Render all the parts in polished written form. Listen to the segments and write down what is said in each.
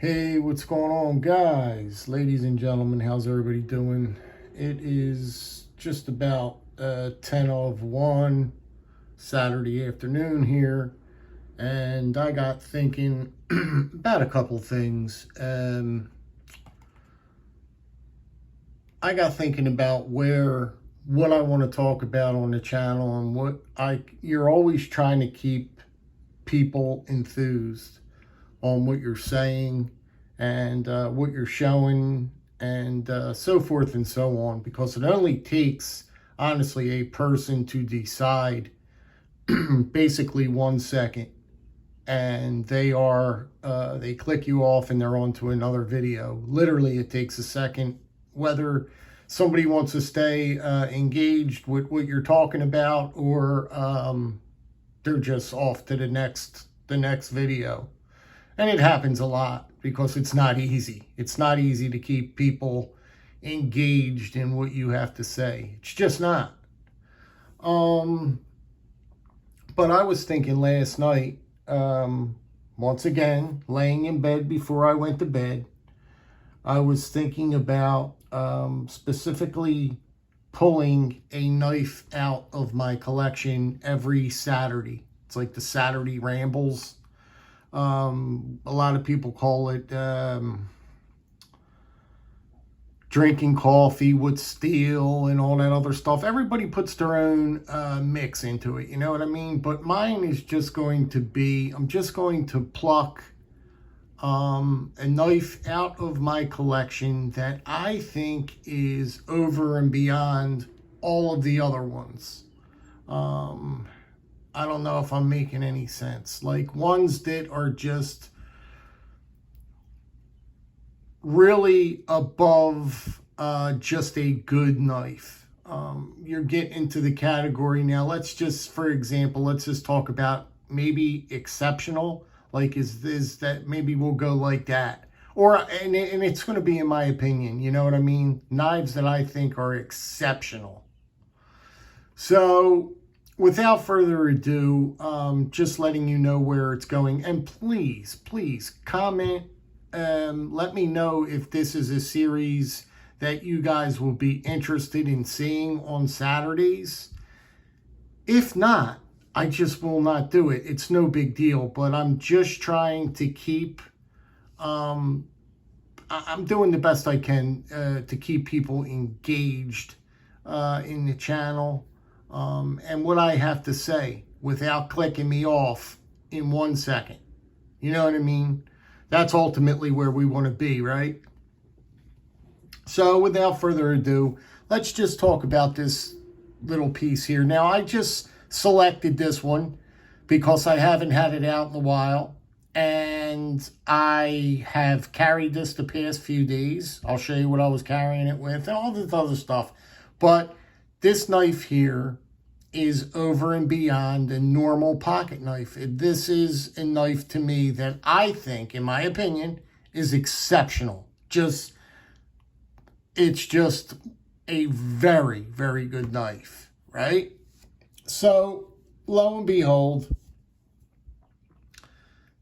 Hey, what's going on, guys? Ladies and gentlemen, how's everybody doing? It is just about 10 of 1 Saturday afternoon here, and I got thinking about a couple things. I got thinking about what I want to talk about on the channel, and you're always trying to keep people enthused on what you're saying and what you're showing and so forth and so on, because it only takes, honestly, a person to decide basically 1 second, and they click you off and they're on to another video. Literally, it takes a second, whether somebody wants to stay engaged with what you're talking about, or they're just off to the next video. And it happens a lot because it's not easy. It's not easy to keep people engaged in what you have to say. It's just not. But I was thinking last night, once again, laying in bed before I went to bed, I was thinking about specifically pulling a knife out of my collection every Saturday. It's like the Saturday rambles. A lot of people call it drinking coffee with steel and all that other stuff. Everybody puts their own mix into it, you know what I mean? But mine is just going to be, I'm just going to pluck a knife out of my collection that I think is over and beyond all of the other ones. I don't know if I'm making any sense. Like ones that are just really above just a good knife. You're getting into the category now. Let's just, for example, let's just talk about maybe exceptional. Like, is that, maybe we'll go like that. And it's going to be in my opinion, you know what I mean? Knives that I think are exceptional. So, without further ado, just letting you know where it's going. And please, please comment. Let me know if this is a series that you guys will be interested in seeing on Saturdays. If not, I just will not do it. It's no big deal, but I'm just trying to keep, I'm doing the best I can to keep people engaged in the channel. And what I have to say without clicking me off in 1 second. You know what I mean? That's ultimately where we want to be, right? So without further ado, let's just talk about this little piece here. Now, I just selected this one because I haven't had it out in a while, and I have carried this the past few days. I'll show you what I was carrying it with and all this other stuff. But this knife here is over and beyond a normal pocket knife. This is a knife to me that I think, in my opinion, is exceptional. It's just a very, very good knife, right? So, lo and behold,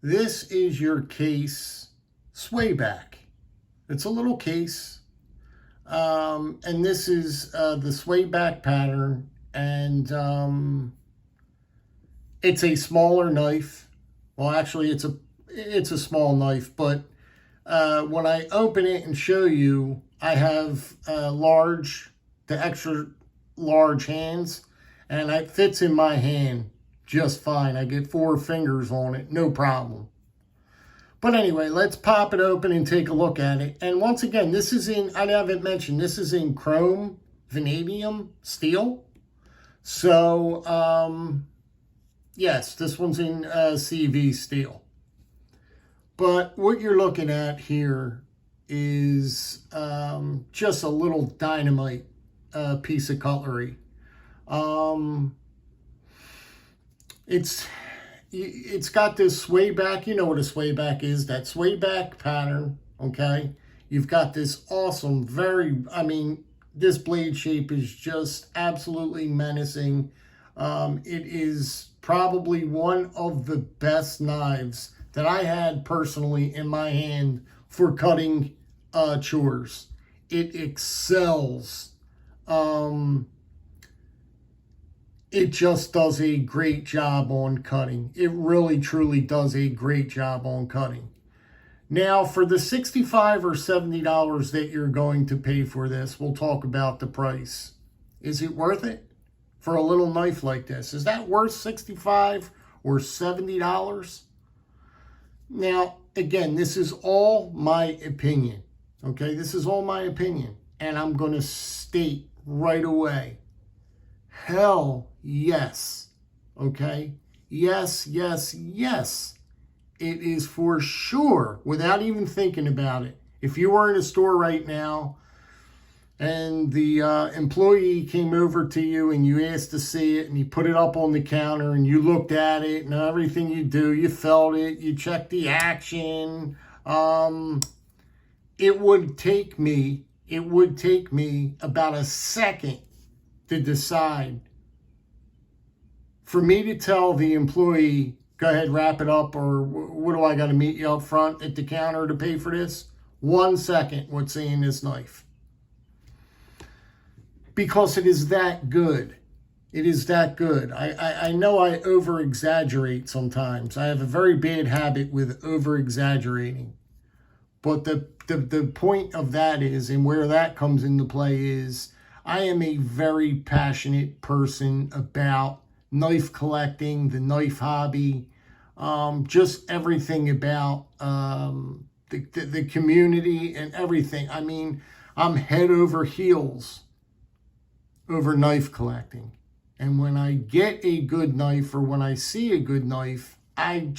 this is your case swayback. It's a little case. And this is the swayback pattern, and it's a smaller knife. Well, actually, it's a small knife, but when I open it and show you, I have the extra large hands, and it fits in my hand just fine. I get 4 fingers on it, no problem. But anyway, let's pop it open and take a look at it. And once again, this is I haven't mentioned, this is in chrome vanadium steel. So, yes, this one's in CV steel. But what you're looking at here is just a little dynamite piece of cutlery. It's got this swayback. You know what a swayback is. That swayback pattern, okay? You've got this awesome, this blade shape is just absolutely menacing. It is probably one of the best knives that I had personally in my hand for cutting chores. It excels. It just does a great job on cutting. It really, truly does a great job on cutting. Now, for the $65 or $70 that you're going to pay for this, we'll talk about the price. Is it worth it for a little knife like this? Is that worth $65 or $70? Now, again, this is all my opinion. Okay, this is all my opinion. And I'm going to state right away, hell yes. Okay, yes, yes, yes. It is for sure, without even thinking about it. If you were in a store right now and the employee came over to you and you asked to see it and you put it up on the counter and you looked at it and everything you do, you felt it, you checked the action, it would take me about a second to decide for me to tell the employee, go ahead, wrap it up, or what do I got to meet you up front at the counter to pay for this? 1 second with seeing this knife. Because it is that good. It is that good. I know I over-exaggerate sometimes. I have a very bad habit with over-exaggerating. But the point of that is, and where that comes into play is, I am a very passionate person about knife collecting, the knife hobby, just everything about the community and everything. I mean, I'm head over heels over knife collecting. And when I get a good knife or when I see a good knife, I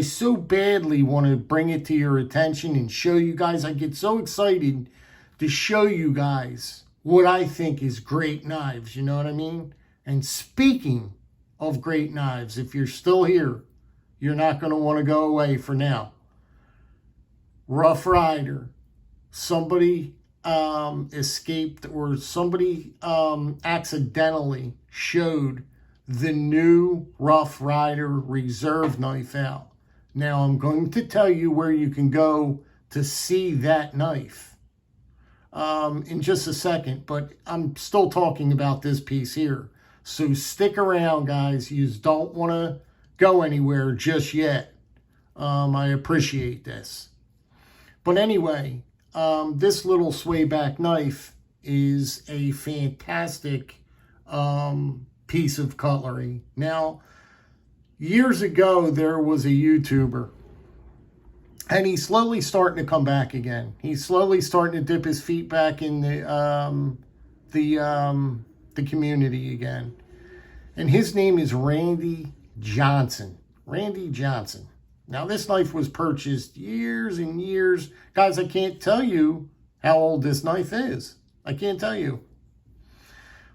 so badly want to bring it to your attention and show you guys. I get so excited to show you guys what I think is great knives. You know what I mean? And speaking of great knives, if you're still here, you're not going to want to go away for now. Rough Rider. Somebody escaped, or somebody accidentally showed the new Rough Rider reserve knife out. Now I'm going to tell you where you can go to see that knife in just a second, but I'm still talking about this piece here. So stick around, guys. You don't want to go anywhere just yet. I appreciate this. But anyway, this little sway back knife is a fantastic piece of cutlery. Now, years ago, there was a YouTuber, and he's slowly starting to come back again. He's slowly starting to dip his feet back in the community again. And his name is Randy Johnson. Randy Johnson. Now, this knife was purchased years and years. Guys, I can't tell you how old this knife is. I can't tell you.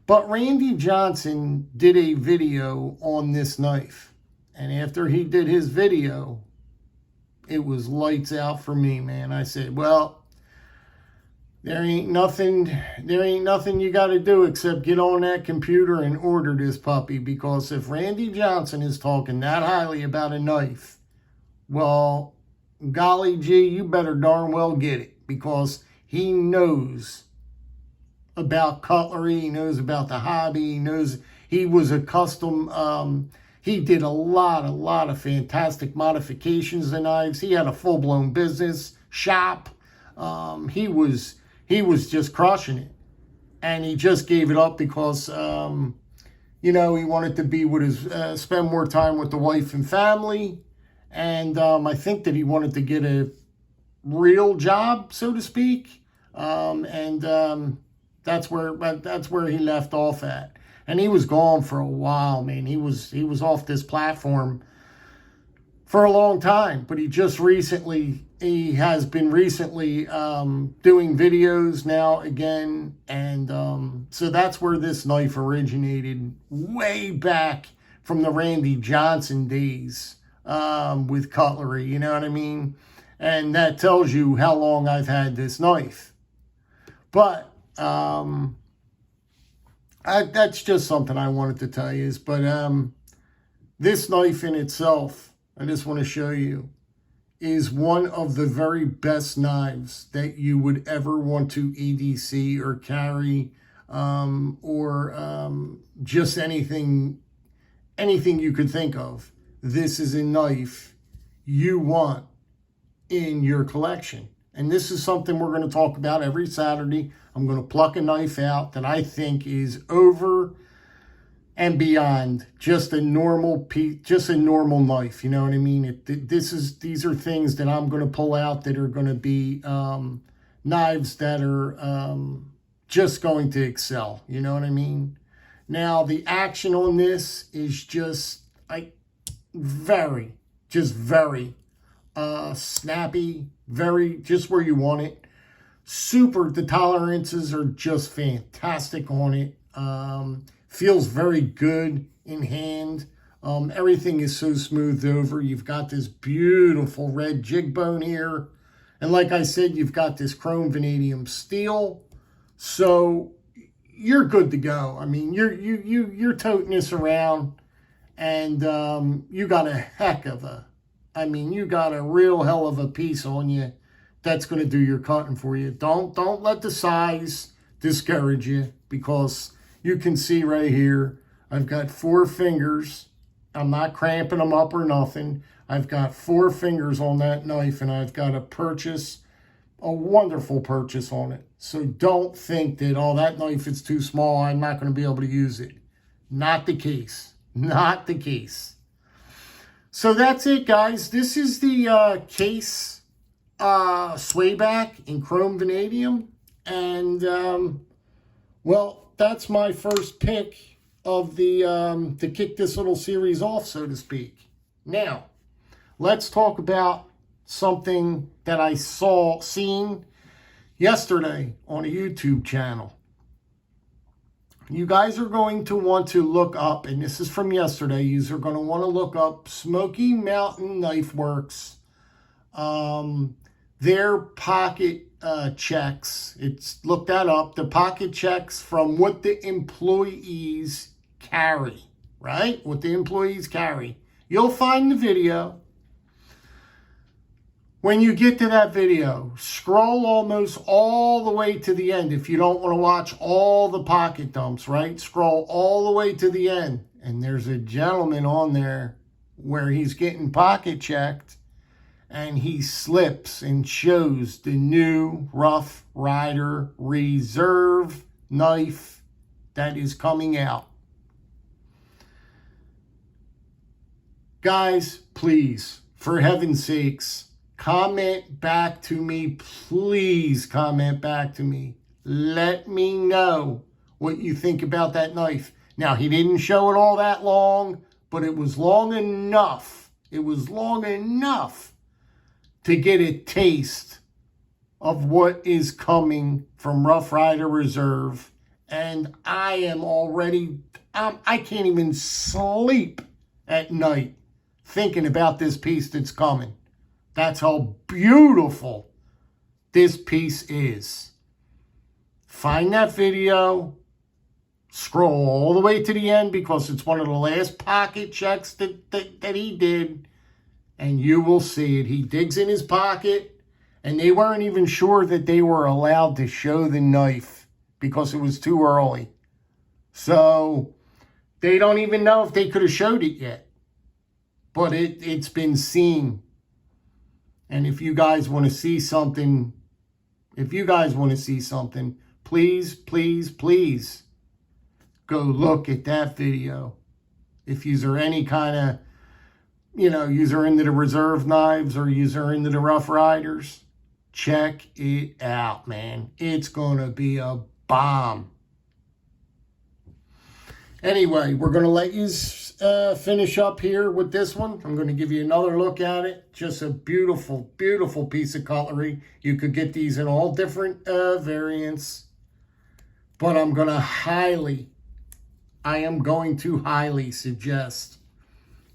But Randy Johnson did a video on this knife. And after he did his video, it was lights out for me, man. I said, well, there ain't nothing you got to do except get on that computer and order this puppy. Because if Randy Johnson is talking that highly about a knife, well, golly gee, you better darn well get it, because he knows about cutlery, he knows about the hobby, he knows he was a custom, he did a lot of fantastic modifications to knives. He had a full-blown business shop. He was just crushing it, and he just gave it up because he wanted to be with his spend more time with the wife and family. And I think that he wanted to get a real job, so to speak. That's where he left off at. And he was gone for a while, man. He was off this platform for a long time. But he has been recently doing videos now again. And so that's where this knife originated, way back from the Randy Johnson days. With cutlery, you know what I mean? And that tells you how long I've had this knife. But that's just something I wanted to tell you. But this knife in itself, I just want to show you, is one of the very best knives that you would ever want to EDC or carry, just anything you could think of. This is a knife you want in your collection. And this is something we're going to talk about every Saturday. I'm going to pluck a knife out that I think is over and beyond just a normal piece, just a normal knife. You know what I mean? These are things that I'm going to pull out that are going to be knives that are just going to excel. You know what I mean? Now, the action on this is just very snappy, very just where you want it. Super, the tolerances are just fantastic on it. Feels very good in hand. Everything is so smoothed over. You've got this beautiful red jig bone here. And like I said, you've got this chrome vanadium steel. So you're good to go. I mean, you're toting this around, and you got a you got a real hell of a piece on you that's going to do your cutting for you. Don't let the size discourage you, because you can see right here, I've got 4 fingers. I'm not cramping them up or nothing. I've got 4 fingers on that knife, and I've got a wonderful purchase on it. So don't think that, oh, that knife is too small, I'm not going to be able to use it. Not the case. Not the case. So that's it, guys. This is the Case swayback in chrome vanadium. And, well, that's my first pick of the to kick this little series off, so to speak. Now, let's talk about something that I seen yesterday on a YouTube channel. You guys are going to want to look up, and this is from yesterday, you are going to want to look up Smoky Mountain Knife Works, their pocket checks. Look that up, the pocket checks from what the employees carry, right? What the employees carry. You'll find the video. When you get to that video, scroll almost all the way to the end. If you don't want to watch all the pocket dumps, right? Scroll all the way to the end. And there's a gentleman on there where he's getting pocket checked, and he slips and shows the new Rough Rider Reserve knife that is coming out. Guys, please, for heaven's sakes, comment back to me. Please comment back to me. Let me know what you think about that knife. Now, he didn't show it all that long, but it was long enough. It was long enough to get a taste of what is coming from Rough Rider Reserve. And I am already, I can't even sleep at night thinking about this piece that's coming. That's how beautiful this piece is. Find that video. Scroll all the way to the end, because it's one of the last pocket checks that he did. And you will see it. He digs in his pocket, and they weren't even sure that they were allowed to show the knife because it was too early. So they don't even know if they could have showed it yet. But it's been seen. And if you guys want to see something, please, please, please go look at that video. If you're any kind of, you're into the reserve knives, or you're into the Rough Riders, check it out, man. It's going to be a bomb. Anyway, we're going to let you finish up here with this one. I'm going to give you another look at it. Just a beautiful, beautiful piece of cutlery. You could get these in all different variants. But I am going to highly suggest,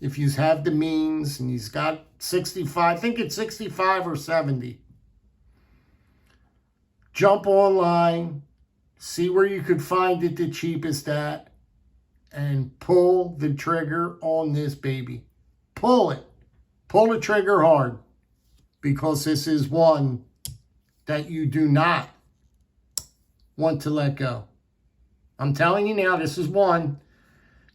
if you have the means and he's got 65, I think it's 65 or 70, jump online, see where you could find it the cheapest at, and pull the trigger on this baby. Pull it. pull the trigger hard, because this is one that you do not want to let go. I'm telling you now, this is one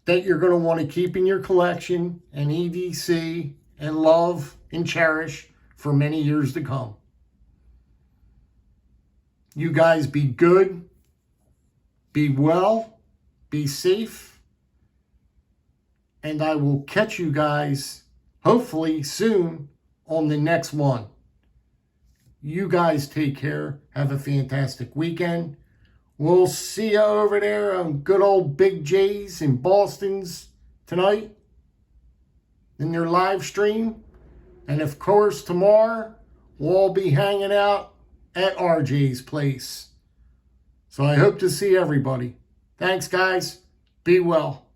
that you're going to want to keep in your collection and EDC and love and cherish for many years to come. You guys be good, be well, be safe, and I will catch you guys hopefully soon on the next one. You guys take care. Have a fantastic weekend. We'll see you over there on good old Big J's in Boston's tonight in their live stream. And of course, tomorrow we'll all be hanging out at RJ's place. So I hope to see everybody. Thanks, guys. Be well.